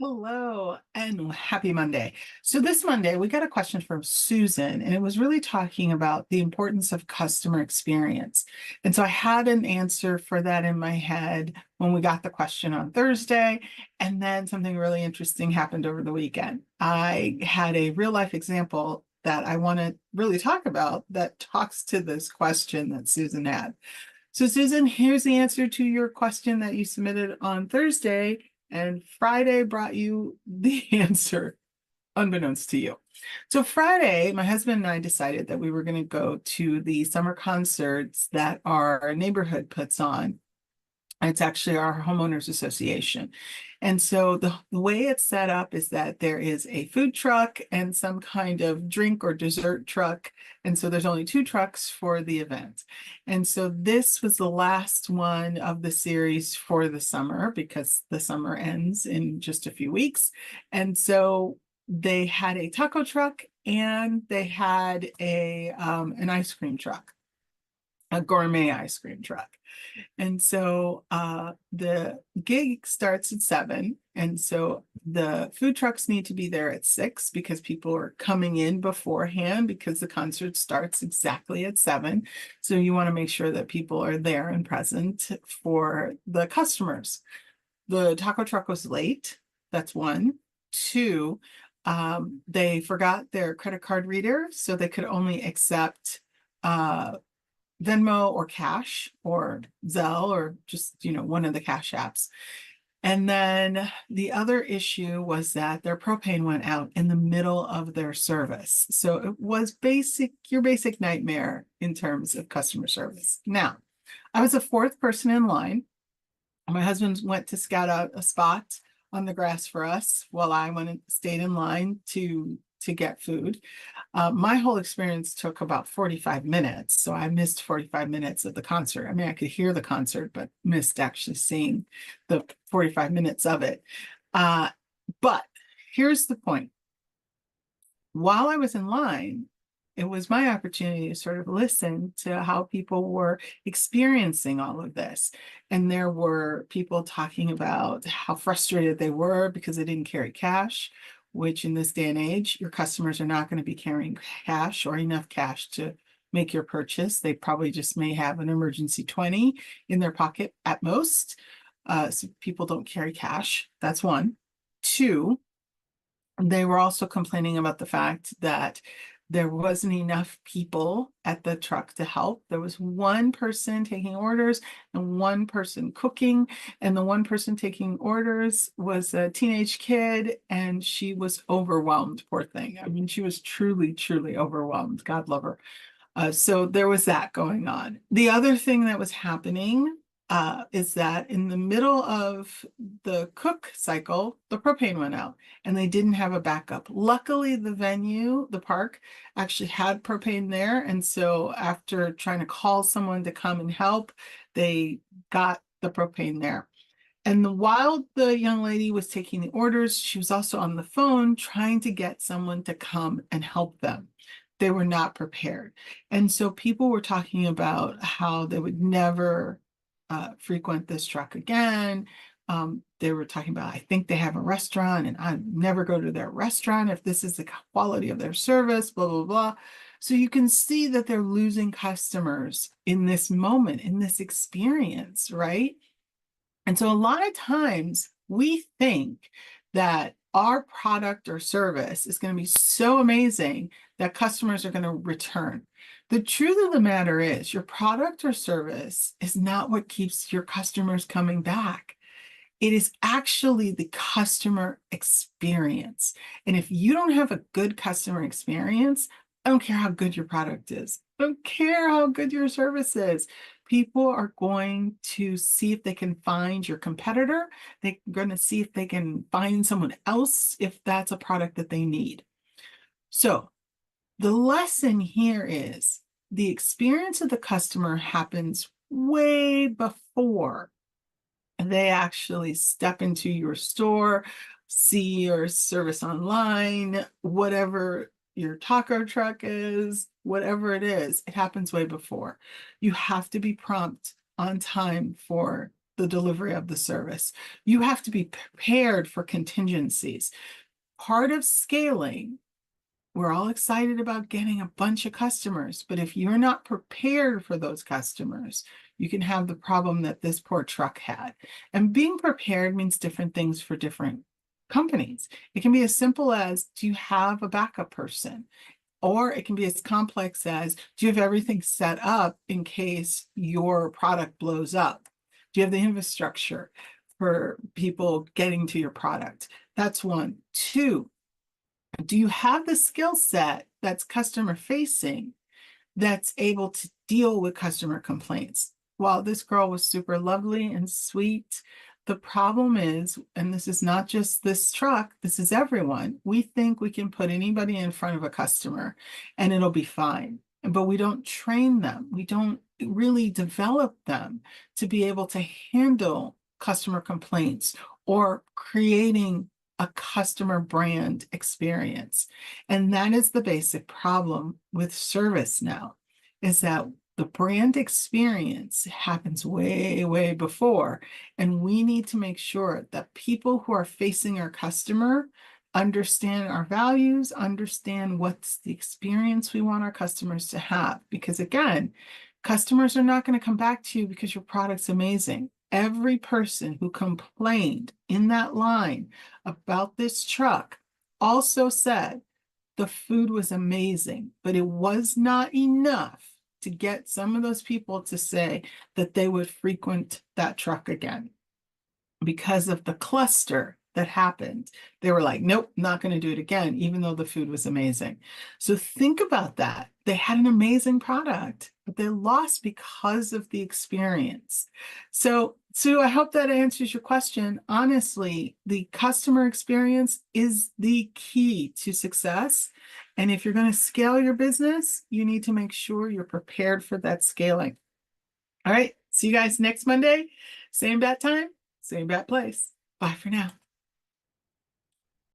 Hello and happy Monday. So this Monday, we got a question from Susan, and it was really talking about the importance of customer experience. And so I had an answer for that in my head when we got the question on Thursday. And then something really interesting happened over the weekend. I had a real life example that I want to really talk about that talks to this question that Susan had. So, Susan, here's the answer to your question that you submitted on Thursday, and Friday brought you the answer, unbeknownst to you. So, Friday, my husband and I decided that we were going to go to the summer concerts that our neighborhood puts on. It's actually our homeowners association. And so the way it's set up is that there is a food truck and some kind of drink or dessert truck. And so there's only two trucks for the event. And so this was the last one of the series for the summer because the summer ends in just a few weeks. And so they had a taco truck and they had an ice cream truck, a gourmet ice cream truck. And so the gig starts at 7. And so the food trucks need to be there at 6 because people are coming in beforehand because the concert starts exactly at 7. So you want to make sure that people are there and present for the customers. The taco truck was late. That's one. Two, they forgot their credit card reader, so they could only accept Venmo or cash or Zelle or just, one of the cash apps. And then the other issue was that their propane went out in the middle of their service. So it was your basic nightmare in terms of customer service. Now, I was the fourth person in line. My husband went to scout out a spot on the grass for us while I went and stayed in line to get food. My whole experience took about 45 minutes. So I missed 45 minutes of the concert. I mean, I could hear the concert, but missed actually seeing the 45 minutes of it. But here's the point. While I was in line, it was my opportunity to sort of listen to how people were experiencing all of this. And there were people talking about how frustrated they were because they didn't carry cash, which in this day and age, your customers are not going to be carrying cash or enough cash to make your purchase. They probably just may have an emergency 20 in their pocket at most. So people don't carry cash. That's one. Two, they were also complaining about the fact that there wasn't enough people at the truck to help. There was one person taking orders and one person cooking, and the one person taking orders was a teenage kid, and she was overwhelmed, poor thing. I mean, she was truly, truly overwhelmed. God love her. So there was that going on. The other thing that was happening is that in the middle of the cook cycle, the propane went out and they didn't have a backup. Luckily, the venue, the park, actually had propane there. And so after trying to call someone to come and help, they got the propane there. And while the young lady was taking the orders, she was also on the phone trying to get someone to come and help them. They were not prepared. And so people were talking about how they would never frequent this truck again. They were talking about, I think they have a restaurant and I never go to their restaurant if this is the quality of their service, blah, blah, blah. So you can see that they're losing customers in this moment, in this experience, right? And so a lot of times we think that our product or service is going to be so amazing that customers are going to return. The truth of the matter is your product or service is not what keeps your customers coming back. It is actually the customer experience. And if you don't have a good customer experience, I don't care how good your product is. I don't care how good your service is. People are going to see if they can find your competitor. They're going to see if they can find someone else if that's a product that they need. So the lesson here is the experience of the customer happens way before they actually step into your store, see your service online, whatever your taco truck is, whatever it is, it happens way before. You have to be prompt on time for the delivery of the service. You have to be prepared for contingencies. Part of scaling, we're all excited about getting a bunch of customers, but if you're not prepared for those customers, you can have the problem that this poor truck had. And being prepared means different things for different companies. It can be as simple as, do you have a backup person? Or it can be as complex as, do you have everything set up in case your product blows up? Do you have the infrastructure for people getting to your product? That's one. Two, do you have the skill set that's customer facing that's able to deal with customer complaints? While this girl was super lovely and sweet, the problem is, and this is not just this truck, this is everyone. We think we can put anybody in front of a customer and it'll be fine. But we don't train them. We don't really develop them to be able to handle customer complaints or creating a customer brand experience. And that is the basic problem with service now, is that the brand experience happens way, way before. And we need to make sure that people who are facing our customer understand our values, understand what's the experience we want our customers to have. Because again, customers are not going to come back to you because your product's amazing. Every person who complained in that line about this truck also said the food was amazing, but it was not enough to get some of those people to say that they would frequent that truck again. Because of the cluster that happened, they were like, nope, not going to do it again, even though the food was amazing. So think about that. They had an amazing product, but they lost because of the experience. So, Sue, I hope that answers your question. Honestly, the customer experience is the key to success. And if you're going to scale your business, you need to make sure you're prepared for that scaling. All right. See you guys next Monday. Same bat time, same bat place. Bye for now.